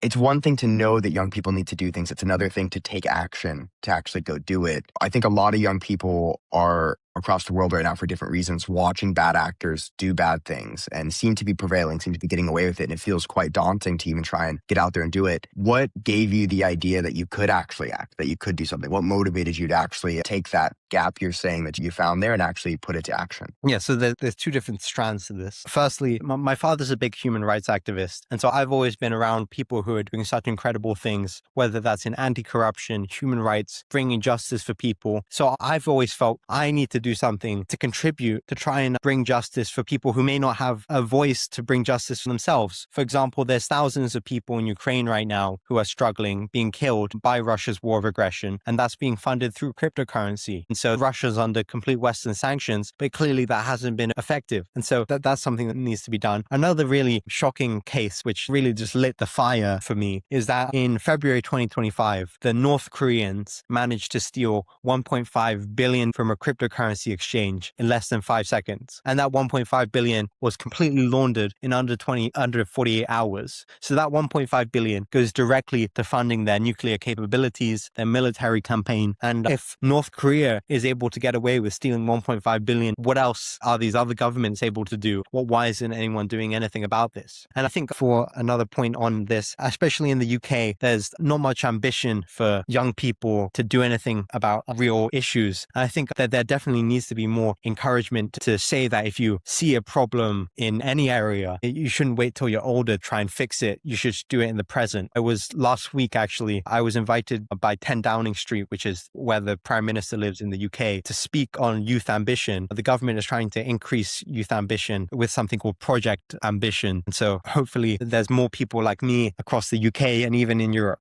it's one thing to know that young people need to do things. It's another thing to take action, to actually go do it. I think a lot of young people are across the world right now for different reasons, watching bad actors do bad things and seem to be prevailing, seem to be getting away with it. And it feels quite daunting to even try and get out there and do it. What gave you the idea that you could actually act, that you could do something? What motivated you to actually take that gap you're saying that you found there and actually put it to action? Yeah, so there's two different strands to this. Firstly, my father's a big human rights activist. And so I've always been around people who are doing such incredible things, whether that's in anti-corruption, human rights, bringing justice for people. So I've always felt I need to do something to contribute to try and bring justice for people who may not have a voice to bring justice for themselves. For example, there's thousands of people in Ukraine right now who are struggling, being killed by Russia's war of aggression, and that's being funded through cryptocurrency. And so Russia's under complete Western sanctions, but clearly that hasn't been effective. And so that's something that needs to be done. Another really shocking case, which really just lit the fire for me, is that in February 2025, the North Koreans managed to steal 1.5 billion from a cryptocurrency exchange in less than 5 seconds. And that 1.5 billion was completely laundered in under 48 hours. So that 1.5 billion goes directly to funding their nuclear capabilities, their military campaign. And if North Korea is able to get away with stealing 1.5 billion, what else are these other governments able to do? Why isn't anyone doing anything about this? And I think for another point on this, especially in the UK, there's not much ambition for young people to do anything about real issues. And I think that there definitely needs to be more encouragement to say that if you see a problem in any area, you shouldn't wait till you're older to try and fix it. You should do it in the present. It was last week, actually, I was invited by 10 Downing Street, which is where the Prime Minister lives in the UK, to speak on youth ambition. The government is trying to increase youth ambition with something called Project Ambition. And so hopefully there's more people like me across the UK and even in Europe.